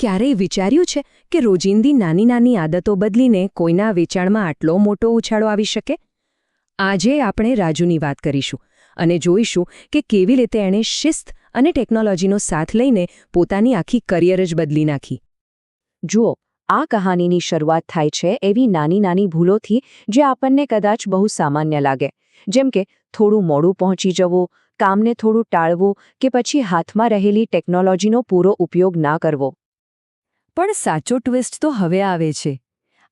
ક્યારેય વિચાર્યું છે કે રોજિંદી નાની નાની આદતો બદલીને કોઈના વેચાણમાં આટલો મોટો ઉછાળો આવી શકે? આજે આપણે રાજુની વાત કરીશું અને જોઈશું કે કેવી રીતે એણે શિસ્ત અને ટેકનોલોજીનો સાથ લઈને પોતાની આખી કરિયર જ બદલી નાખી. જુઓ, આ કહાનીની શરૂઆત થાય છે એવી નાની નાની ભૂલોથી જે આપણને કદાચ બહુ સામાન્ય લાગે, જેમ કે થોડું મોડું પહોંચી જવું, કામને થોડું ટાળવું કે પછી હાથમાં રહેલી ટેકનોલોજીનો પૂરો ઉપયોગ ના કરવો. પણ સાચો ટ્વિસ્ટ તો હવે આવે છે.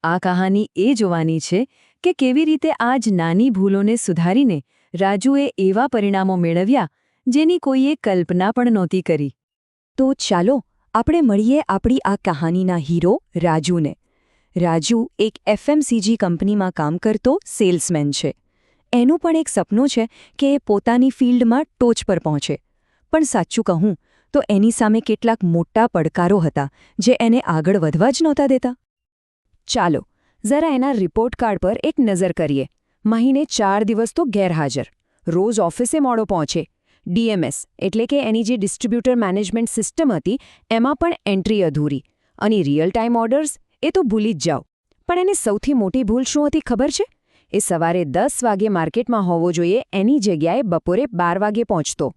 આ કહાની એ જોવાની છે કે કેવી રીતે આ જ નાની ભૂલોને સુધારીને રાજુએ એવા પરિણામો મેળવ્યા જેની કોઈએ કલ્પના પણ નહોતી કરી. તો ચાલો આપણે મળીએ આપણી આ કહાનીના હીરો રાજુને. રાજુ એક FMCG કંપનીમાં કામ કરતો સેલ્સમેન છે. એનું પણ એક સપનું છે કે એ પોતાની ફિલ્ડમાં ટોચ પર પહોંચે. પણ સાચું કહું તો એની સામે કેટલાક મોટા પડકારો હતા જે એને આગળ વધવા જ નહોતા દેતા. ચાલો જરા એના રિપોર્ટ કાર્ડ પર એક નજર કરીએ. મહિને 4 દિવસ તો ગેરહાજર, રોજ ઓફિસે મોડો પહોંચે. DMS એટલે કે એની જે ડિસ્ટ્રીબ્યુટર મેનેજમેન્ટ સિસ્ટમ હતી એમાં પણ એન્ટ્રી અધૂરી. અને રિયલ ટાઈમ ઓર્ડર્સ એ તો ભૂલી જ જાઓ. પણ એને સૌથી મોટી ભૂલ શું હતી ખબર છે? એ સવારે 10 વાગે માર્કેટમાં હોવો જોઈએ એની જગ્યાએ બપોરે 12 વાગે પહોંચતો.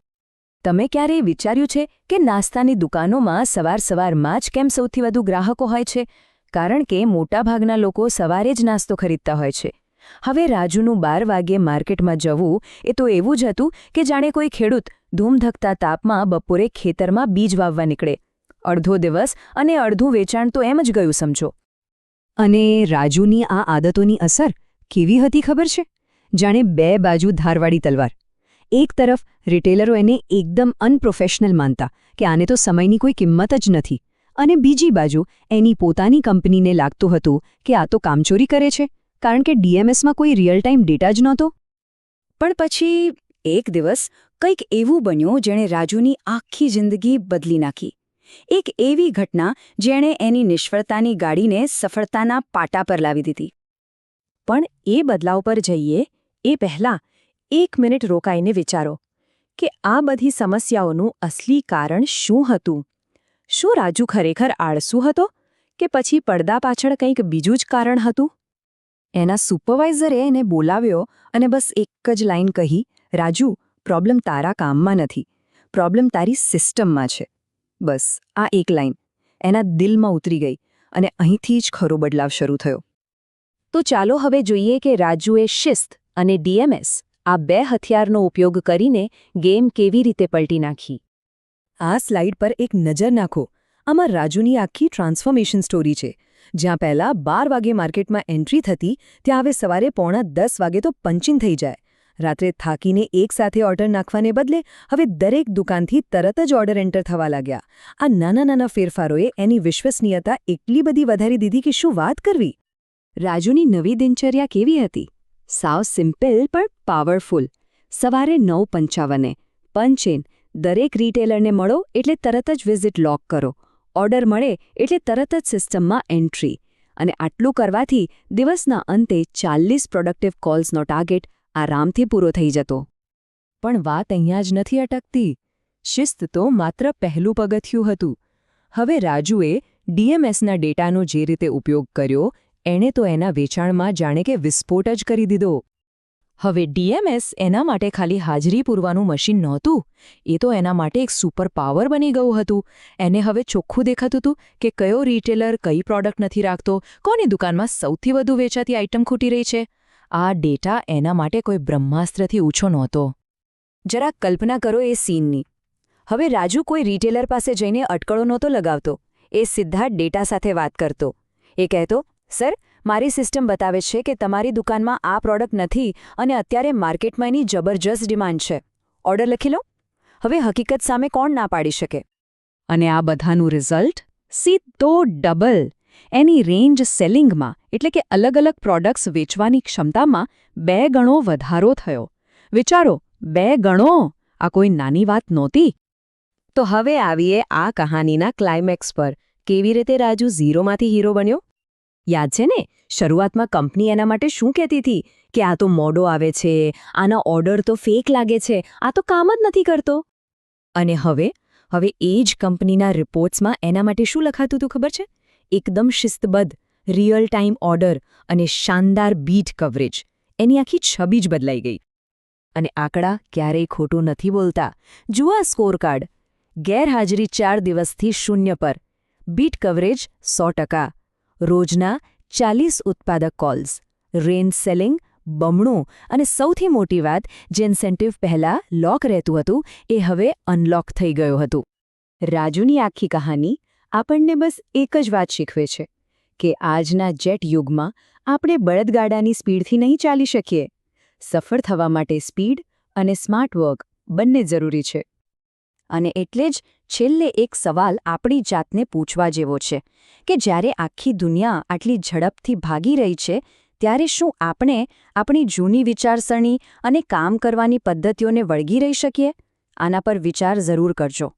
તમે ક્યારેય વિચાર્યું છે કે નાસ્તાની દુકાનોમાં સવારમાં જ કેમ સૌથી વધુ ગ્રાહકો હોય છે? કારણ કે મોટાભાગના લોકો સવારે જ નાસ્તો ખરીદતા હોય છે. હવે રાજુનું 12 વાગ્યે માર્કેટમાં જવું એ તો એવું જ હતું કે જાણે કોઈ ખેડૂત ધૂમધકતા તાપમાં બપોરે ખેતરમાં બીજ વાવવા નીકળે. અડધો દિવસ અને અડધું વેચાણ તો એમ જ ગયું સમજો. અને રાજુની આ આદતોની અસર કેવી હતી ખબર છે? જાણે 2 બાજુ ધારવાળી તલવાર. એક તરફ રિટેલરો એને એકદમ અનપ્રોફેશનલ માનતા કે આને તો સમયની કોઈ કિંમત જ નથી, અને બીજી બાજુ એની પોતાની કંપનીને લાગતું હતું કે આ તો કામચોરી કરે છે કારણ કે DMSમાં કોઈ રિયલ ટાઈમ ડેટા જ નહોતો. પણ પછી એક દિવસ કંઈક એવું બન્યું જેણે રાજુની આખી જિંદગી બદલી નાખી. એક એવી ઘટના જેણે એની નિષ્ફળતાની ગાડીને સફળતાના પાટા પર લાવી દીધી. પણ એ બદલાવ પર જઈએ એ પહેલાં 1 મિનિટ રોકાઈને વિચારો કે આ બધી સમસ્યાઓનું અસલી કારણ શું હતું? શું રાજુ ખરેખર આળસુ હતો કે પછી પડદા પાછળ કંઈક બીજું જ કારણ હતું? એના સુપરવાઇઝરે એને બોલાવ્યો અને બસ એક જ લાઈન કહી, રાજુ, પ્રોબ્લેમ તારા કામમાં નથી, પ્રોબ્લેમ તારી સિસ્ટમમાં છે. બસ આ એક લાઈન એના દિલમાં ઉતરી ગઈ અને અહીંથી જ ખરો બદલાવ શરૂ થયો. તો ચાલો હવે જોઈએ કે રાજુએ શિસ્ત અને DMS આ 2 હથિયારનો ઉપયોગ કરીને ગેમ કેવી રીતે પલટી નાખી. આ સ્લાઇડ પર એક નજર નાખો. આમાં રાજુની આખી ટ્રાન્સફોર્મેશન સ્ટોરી છે. જ્યાં પહેલાં 12 વાગે માર્કેટમાં એન્ટ્રી થતી ત્યાં હવે સવારે 9:45 વાગે તો પંચિંગ થઈ જાય. રાત્રે થાકીને એકસાથે ઓર્ડર નાખવાને બદલે હવે દરેક દુકાનથી તરત જ ઓર્ડર એન્ટર થવા લાગ્યા. આ નાના નાના ફેરફારોએ એની વિશ્વસનીયતા એટલી બધી વધારી દીધી કે શું વાત કરવી. રાજુની નવી દિનચર્યા કેવી હતી? સાવ સિમ્પલ પણ પાવરફુલ. સવારે 9:55 પંચ ઇન, દરેક રિટેલરને મળો એટલે તરત જ વિઝિટ લોક કરો. ઓર્ડર મળે એટલે તરત જ સિસ્ટમમાં એન્ટ્રી. અને આટલું કરવાથી દિવસના અંતે 40 પ્રોડક્ટિવ કોલ્સનો ટાર્ગેટ આરામથી પૂરો થઈ જતો. પણ વાત અહીંયા જ નથી અટકતી. શિસ્ત તો માત્ર પહેલું પગથિયું હતું. હવે રાજુએ DMSના ડેટાનો જે રીતે ઉપયોગ કર્યો એણે તો એના વેચાણમાં જાણે કે વિસ્ફોટ જ કરી દીધો. હવે DMS એના માટે ખાલી હાજરી પૂરવાનું મશીન નહોતું, એ તો એના માટે એક સુપર પાવર બની ગયું હતું. એને હવે ચોખ્ખું દેખાતું હતું કે કયો રિટેલર કઈ પ્રોડક્ટ નથી રાખતો, કોની દુકાનમાં સૌથી વધુ વેચાતી આઇટમ ખૂટી રહી છે. આ ડેટા એના માટે કોઈ બ્રહ્માસ્ત્રથી ઊંચો નહોતો. જરા કલ્પના કરો એ સીનની. હવે રાજુ કોઈ રિટેલર પાસે જઈને અટકળો નહોતો લગાવતો. એ સીધા ડેટા સાથે વાત કરતો. એ કહેતો, સર, મારી સિસ્ટમ બતાવે છે કે તમારી દુકાનમાં આ પ્રોડક્ટ નથી અને અત્યારે માર્કેટમાં એની જબરજસ્ત ડિમાન્ડ છે. ઓર્ડર લખી લો. હવે હકીકત સામે કોણ ના પાડી શકે? અને આ બધાનું રિઝલ્ટ સીધો ડબલ. એની રેન્જ સેલિંગમાં એટલે કે અલગ અલગ પ્રોડક્ટ્સ વેચવાની ક્ષમતામાં 2 ગણો વધારો થયો. વિચારો, 2 ગણો! આ કોઈ નાની વાત નહોતી. તો હવે આવીએ આ કહાનીના ક્લાઇમેક્સ પર. કેવી રીતે રાજુ ઝીરોમાંથી હીરો બન્યો? યાદ છે ને, શરૂઆતમાં કંપની એના માટે શું કહેતી હતી કે આ તો મોડો આવે છે, આના ઓર્ડર તો ફેક લાગે છે, આ તો કામ જ નથી કરતો. અને હવે હવે એ જ કંપનીના રિપોર્ટ્સમાં એના માટે શું લખાતું હતું ખબર છે? એકદમ શિસ્તબદ્ધ, રિયલ ટાઈમ ઓર્ડર અને શાનદાર બીટ કવરેજ. એની આખી છબી જ બદલાઈ ગઈ. અને આંકડા ક્યારેય ખોટું નથી બોલતા. જુઓ આ સ્કોરકાર્ડ. ગેરહાજરી 4 દિવસથી 0 પર, બીટ કવરેજ 100%, રોજના 40 ઉત્પાદક કોલ્સ, રેન્જ સેલિંગ બમણું, અને સૌથી મોટી વાત, જે ઇન્સેન્ટિવ પહેલાં લોક રહેતું હતું એ હવે અનલોક થઈ ગયું હતું. રાજુની આખી કહાની આપણને બસ એક જ વાત શીખવે છે કે આજના જેટ યુગમાં આપણે બળદગાડાની સ્પીડથી નહીં ચાલી શકીએ. સફળ થવા માટે સ્પીડ અને સ્માર્ટ વર્ક બંને જરૂરી છે. અને એટલે જ છેલ્લે એક સવાલ આપણી જાતને પૂછવા જેવો છે કે જ્યારે આખી દુનિયા આટલી ઝડપથી ભાગી રહી છે, ત્યારે શું આપણે આપણી જૂની વિચારસરણી અને કામ કરવાની પદ્ધતિઓને વળગી રહી શકીએ? આના પર વિચાર જરૂર કરજો.